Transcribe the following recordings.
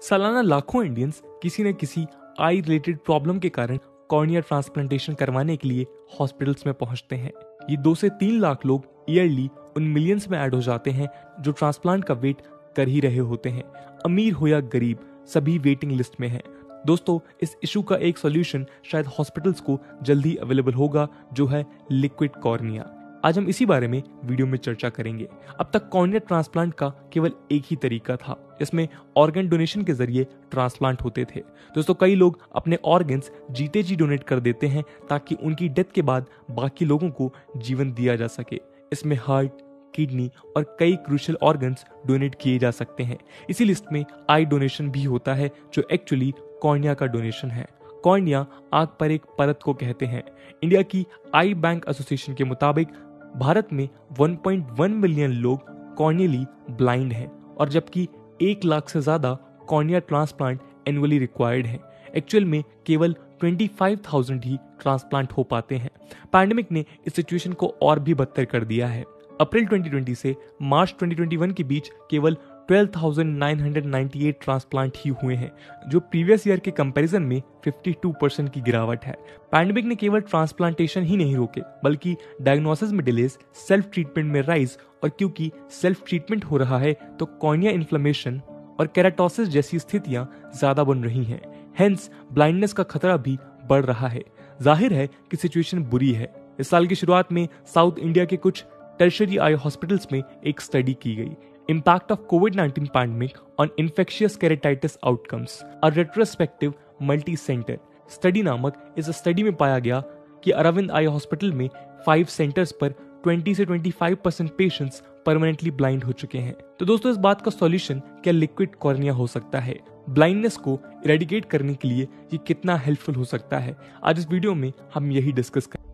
सालाना लाखों इंडियंस किसी न किसी आई रिलेटेड प्रॉब्लम के कारण कॉर्निया ट्रांसप्लांटेशन करवाने के लिए हॉस्पिटल्स में पहुंचते हैं। ये 2 से 3 लाख लोग ईयरली उन मिलियंस में ऐड हो जाते हैं जो ट्रांसप्लांट का वेट कर ही रहे होते हैं। अमीर हो या गरीब, सभी वेटिंग लिस्ट में हैं। दोस्तों, इस इशू का एक सॉल्यूशन शायद हॉस्पिटल्स को जल्दी अवेलेबल होगा, जो है लिक्विड कॉर्निया। आज हम इसी बारे में वीडियो में चर्चा करेंगे। अब तक कॉर्निया ट्रांसप्लांट का केवल एक ही तरीका था, इसमें ऑर्गन डोनेशन के जरिए ट्रांसप्लांट होते थे। दोस्तों, कई लोग अपने ऑर्गन्स जीते जी डोनेट कर देते हैं ताकि उनकी डेथ के बाद बाकी लोगों को जीवन दिया जा सके। इसमें हार्ट, किडनी और कई क्रूशियल ऑर्गन्स डोनेट किए जा सकते हैं। इसी लिस्ट में आई डोनेशन भी होता है, जो एक्चुअली कॉर्निया का डोनेशन है। कॉर्निया आंख पर एक परत को कहते हैं। इंडिया की आई बैंक एसोसिएशन के मुताबिक भारत में 1.1 मिलियन लोग कॉर्नियली ब्लाइंड हैं और जबकि 1 लाख से ज्यादा कॉर्निया ट्रांसप्लांट एनुअली रिक्वायर्ड है। एक्चुअल में केवल 25,000 ही ट्रांसप्लांट हो पाते हैं। पैंडेमिक ने इस सिचुएशन को और भी बदतर कर दिया है। अप्रैल 2020 से मार्च 2021 के बीच केवल 12,998 ट्रांसप्लांट ही हुए हैं, जो प्रीवियस ईयर के कंपैरिजन में 52% की गिरावट है। पैंडेमिक ने केवल ट्रांसप्लांटेशन ही नहीं रोके, बल्कि डायग्नोसिस में डिलेज, सेल्फ ट्रीटमेंट में राइज, और क्योंकि सेल्फ ट्रीटमेंट हो रहा है तो कॉर्निया इन्फ्लेमेशन और केराटोसिस जैसी स्थितियां ज्यादा बन रही हैं। हेंस ब्लाइंडनेस का खतरा भी बढ़ रहा है। जाहिर है कि सिचुएशन बुरी है। इस साल की शुरुआत में साउथ इंडिया के कुछ टर्शियरी आई हॉस्पिटल्स में एक स्टडी की गई, Impact of COVID-19 Pandemic on Infectious Keratitis Outcomes, a retrospective multi-center study नामक इस स्टडी में पाया गया कि अरविंद आई हॉस्पिटल में 5 सेंटर्स पर 20 से 25% पेशेंट्स परमानेंटली ब्लाइंड हो चुके हैं। तो दोस्तों, इस बात का सॉल्यूशन क्या लिक्विड कॉर्निया हो सकता है? ब्लाइंडनेस को इरेडिकेट करने के लिए ये कितना हेल्पफुल हो सकता है? आज इस वीडियो में हम यही डिस्कस करेंगे।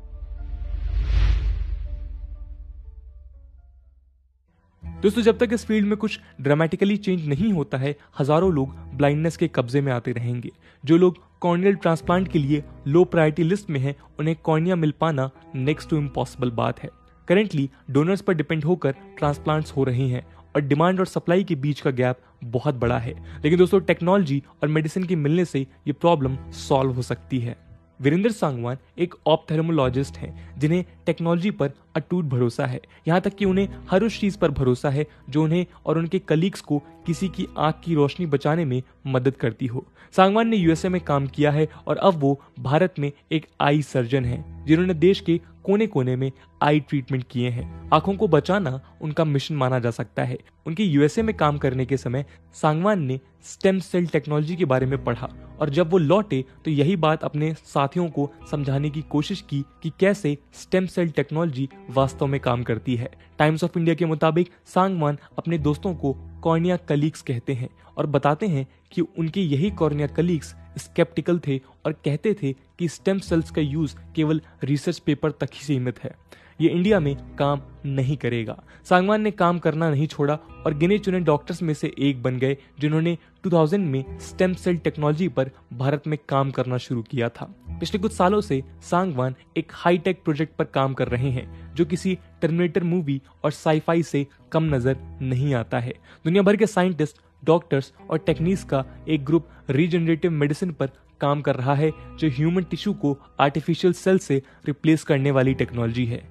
दोस्तों, जब तक इस फील्ड में कुछ ड्रामेटिकली चेंज नहीं होता है, हजारों लोग ब्लाइंडनेस के कब्जे में आते रहेंगे। जो लोग कॉर्नियल ट्रांसप्लांट के लिए लो प्रायोरिटी लिस्ट में हैं, उन्हें कॉर्निया मिल पाना नेक्स्ट टू इम्पॉसिबल बात है। करेंटली डोनर्स पर डिपेंड होकर ट्रांसप्लांट्स हो रहे हैं और डिमांड और सप्लाई के बीच का गैप बहुत बड़ा है। लेकिन दोस्तों, टेक्नोलॉजी और मेडिसिन के मिलने से ये प्रॉब्लम सॉल्व हो सकती है। वीरेंद्र सांगवान एक ऑप्थेल्मोलॉजिस्ट हैं जिन्हें टेक्नोलॉजी पर अटूट भरोसा है। यहाँ तक कि उन्हें हर उस चीज पर भरोसा है जो उन्हें और उनके कलीग्स को किसी की आंख की रोशनी बचाने में मदद करती हो। सांगवान ने यूएसए में काम किया है और अब वो भारत में एक आई सर्जन हैं, जिन्होंने देश के कोने कोने में आई ट्रीटमेंट किए हैं। आंखों को बचाना उनका मिशन माना जा सकता है। उनके यूएसए में काम करने के समय सांगवान ने स्टेम सेल टेक्नोलॉजी के बारे में पढ़ा और जब वो लौटे तो यही बात अपने साथियों को समझाने की कोशिश की कि कैसे स्टेम सेल टेक्नोलॉजी वास्तव में काम करती है। टाइम्स ऑफ इंडिया के मुताबिक सांगवान अपने दोस्तों को कॉर्निया कलीग्स कहते हैं और बताते हैं कि उनके यही कॉर्निया कलीग्स स्केप्टिकल थे और कहते थे कि स्टेम सेल्स का यूज केवल रिसर्च पेपर तक ही सीमित है, ये इंडिया में काम नहीं करेगा। सांगवान ने काम करना नहीं छोड़ा और गिने चुने डॉक्टर्स में से एक बन गए जिन्होंने 2000 में स्टेम सेल टेक्नोलॉजी पर भारत में काम करना शुरू किया था। पिछले कुछ सालों से सांगवान एक हाईटेक प्रोजेक्ट पर काम कर रहे हैं जो किसी टर्मिनेटर मूवी और साईफाई से कम नजर नहीं आता है। दुनिया भर के साइंटिस्ट, डॉक्टर्स और टेक्नीशियंस का एक ग्रुप रीजनरेटिव मेडिसिन पर काम कर रहा है, जो ह्यूमन टिश्यू को आर्टिफिशियल सेल से रिप्लेस करने वाली टेक्नोलॉजी है।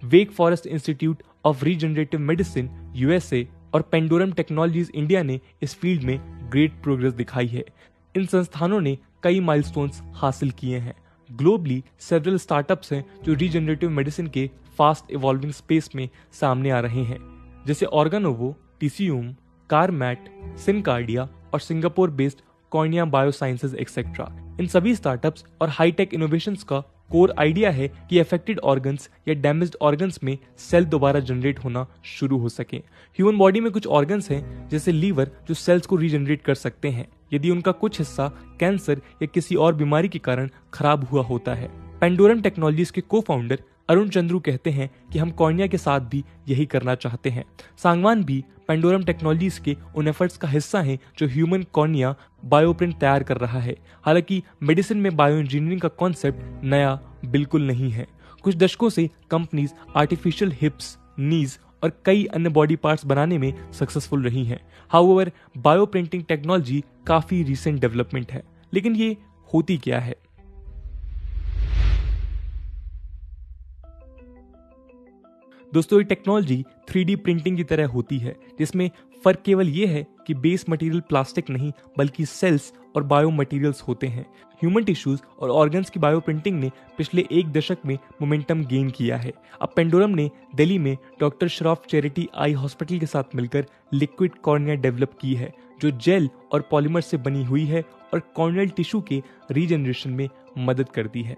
Wake Forest Institute of Regenerative Medicine USA और पेंडोरम टेक्नोलॉजीज इंडिया ने इस फील्ड में ग्रेट प्रोग्रेस दिखाई है। इन संस्थानों ने कई माइलस्टोन्स हासिल किए हैं। ग्लोबली सेवरल स्टार्टअप्स हैं जो रीजनरेटिव मेडिसिन के फास्ट इवॉल्विंग स्पेस में सामने आ रहे हैं, जैसे ऑर्गेनोवो, टीसीयूम, कारमैट, सिनकार्डिया और Singapore based Cornea Biosciences etcetera. इन सभी स्टार्टअप्स और हाईटेक इनोवेशंस का कोर आइडिया है कि अफेक्टेड ऑर्गन्स या डैमेज्ड ऑर्गन्स में सेल दोबारा जनरेट होना शुरू हो सके। ह्यूमन बॉडी में कुछ ऑर्गन्स हैं जैसे लीवर जो सेल्स को रीजनरेट कर सकते हैं यदि उनका कुछ हिस्सा कैंसर या किसी और बीमारी के कारण खराब हुआ होता है। पेंडोरम टेक्नोलॉजीज के को फाउंडर अरुण चंद्रू कहते हैं कि हम कॉर्निया के साथ भी यही करना चाहते हैं। सांगवान भी पेंडोरम टेक्नोलॉजीज के उन एफर्ट्स का हिस्सा हैं जो ह्यूमन कॉर्निया बायोप्रिंट तैयार कर रहा है। हालांकि मेडिसिन में बायो इंजीनियरिंग का कॉन्सेप्ट नया बिल्कुल नहीं है। कुछ दशकों से कंपनीज आर्टिफिशियल हिप्स, नीज और कई अन्य बॉडी पार्ट्स बनाने में सक्सेसफुल रही हैं। हाउएवर बायो प्रिंटिंग टेक्नोलॉजी काफी रिसेंट डेवलपमेंट है, लेकिन ये होती क्या है? दोस्तों, ये टेक्नोलॉजी 3D प्रिंटिंग की तरह होती है, जिसमें फर्क केवल ये है कि बेस मटेरियल प्लास्टिक नहीं बल्कि सेल्स और बायो मटेरियल्स होते हैं। ह्यूमन टिश्यूज और ऑर्गन्स की बायो प्रिंटिंग ने पिछले एक दशक में मोमेंटम गेन किया है। अब पेंडोरम ने दिल्ली में doctor Shroff charity eye hospital के साथ मिलकर लिक्विड कॉर्निया डेवलप की है, जो जेल और पॉलीमर से बनी हुई है और कॉर्नियल टिश्यू के रीजनरेशन में मदद करती है।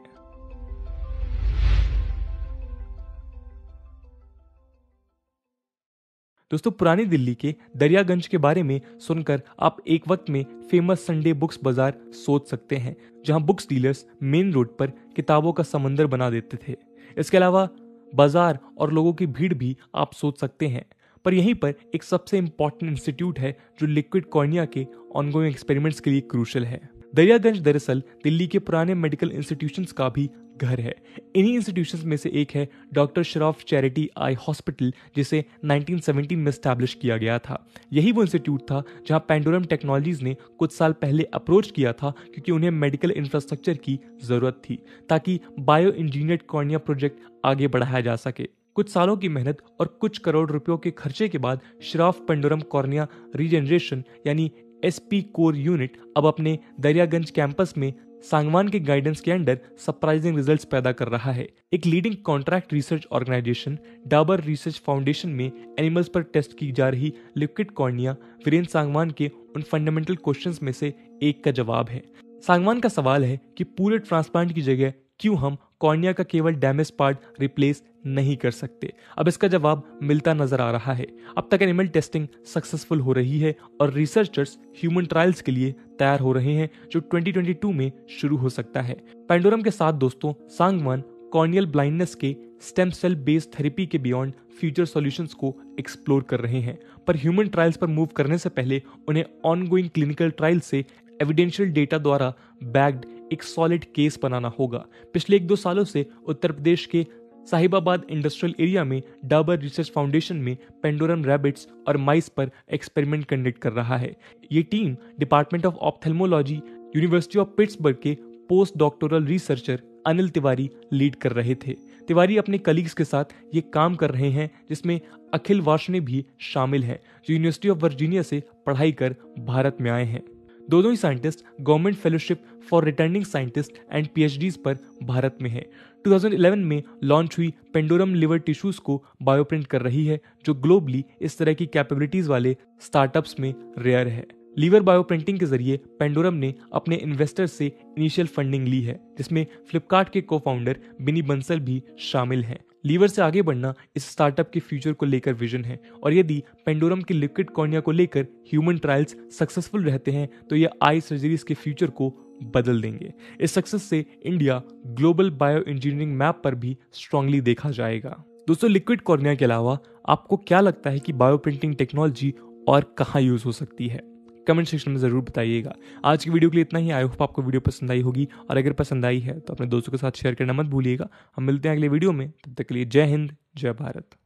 दोस्तों, पुरानी दिल्ली के दरियागंज के बारे में सुनकर आप एक वक्त में फेमस संडे बुक्स बाजार सोच सकते हैं, जहां बुक्स डीलर्स मेन रोड पर किताबों का समंदर बना देते थे। इसके अलावा बाजार और लोगों की भीड़ भी आप सोच सकते हैं, पर यहीं पर एक सबसे इंपॉर्टेंट इंस्टीट्यूट है जो लिक्विड कॉर्निया के ऑनगोइंग एक्सपेरिमेंट्स के लिए क्रूशल है। दरियागंज दरअसल दिल्ली के पुराने मेडिकल इंस्टीट्यूशंस का भी घर है। इन्हीं इंस्टीट्यूशंस में से एक है doctor Shroff charity eye hospital, जिसे 1917 में स्टैब्लिश किया गया था। यही वो इंस्टीट्यूट था जहां पेंडोरम टेक्नोलॉजीज ने कुछ साल पहले अप्रोच किया था, क्योंकि उन्हें मेडिकल इंफ्रास्ट्रक्चर की जरूरत थी ताकि बायो इंजीनियर्ड कॉर्निया प्रोजेक्ट आगे बढ़ाया जा सके। कुछ सालों की मेहनत और कुछ करोड़ रुपयों के खर्चे के बाद श्रॉफ पेंडोरम कॉर्निया रीजनरेशन यानी SP कोर यूनिट अब अपने दरियागंज कैंपस में सांगवान के गाइडेंस के अंडर सरप्राइजिंग रिजल्ट्स पैदा कर रहा है। एक leading contract research organisation Dabur research foundation में एनिमल्स पर टेस्ट की जा रही लिक्विड कॉर्निया वीरेंद्र सांगवान के उन फंडामेंटल क्वेश्चंस में से एक का जवाब है। सांगवान का सवाल है कि पूरे ट्रांसप्लांट की जगह क्यों हम कॉर्निया का केवल डैमेज पार्ट रिप्लेस नहीं कर सकते। अब इसका जवाब मिलता नजर आ रहा है। अब तक एनिमल टेस्टिंग सक्सेसफुल हो रही है और रिसर्चर्स ह्यूमन ट्रायल्स के लिए तैयार हो रहे हैं, जो 2022 में शुरू हो सकता है। पेंडोरम के साथ दोस्तों, सांगवान कॉर्नियल ब्लाइंडनेस के स्टेम सेल बेस्ड थेरेपी के बियॉन्ड फ्यूचर सॉल्यूशंस को एक्सप्लोर कर रहे हैं, पर ह्यूमन ट्रायल्स पर मूव करने से पहले उन्हें ऑनगोइंग क्लिनिकल ट्रायल से एविडेंशियल डेटा द्वारा बैक्ड एक सॉलिड केस बनाना होगा। पिछले 1-2 सालों से उत्तर प्रदेश के साहिबाबाद इंडस्ट्रियल एरिया में डाबर रिसर्च फाउंडेशन में पेंडोरम रैबिट्स और माइस पर एक्सपेरिमेंट कंडक्ट कर रहा है। ये team Department of Ophthalmology, University of Pittsburgh के post doctoral researcher Anil Tiwari lead कर रहे थे। तिवारी अपने कलीग्स के साथ ये काम कर रहे हैं, जिसमें अखिल वार्ष्णेय भी शामिल है, जो यूनिवर्सिटी ऑफ वर्जीनिया से पढ़ाई कर भारत में आए हैं। दोनों ही scientist government fellowship for returning scientist and PhDs पर भारत में है। 2011 में लॉन्च हुई पेंडोरम लिवर टिश्यूज को बायोप्रिंट कर रही है, जो ग्लोबली इस तरह की कैपेबिलिटीज वाले स्टार्टअप्स में रेयर है। लीवर बायोप्रिंटिंग के जरिए पेंडोरम ने अपने इन्वेस्टर से इनिशियल फंडिंग ली है, जिसमें फ्लिपकार्ट के को-फाउंडर बिनी बंसल भी शामिल हैं। लीवर से आगे बढ़ना इस स्टार्टअप के फ्यूचर को लेकर विजन है, और यदि पेंडोरम के लिक्विड कॉर्निया को लेकर ह्यूमन ट्रायल्स सक्सेसफुल रहते हैं तो ये आई सर्जरीज के फ्यूचर को बदल देंगे। इस सक्सेस से India global bio engineering map पर भी स्ट्रांगली देखा जाएगा। दोस्तों, लिक्विड कॉर्निया के अलावा आपको क्या लगता है कि बायो प्रिंटिंग टेक्नोलॉजी और कहाँ यूज हो सकती है? कमेंट सेक्शन में जरूर बताइएगा। आज की वीडियो के लिए इतना ही। आई होप आपको वीडियो पसंद आई होगी, और अगर पसंद आई है तो अपने दोस्तों के साथ शेयर करना मत भूलिएगा। हम मिलते हैं अगले वीडियो में, तब तक के लिए जय हिंद, जय भारत।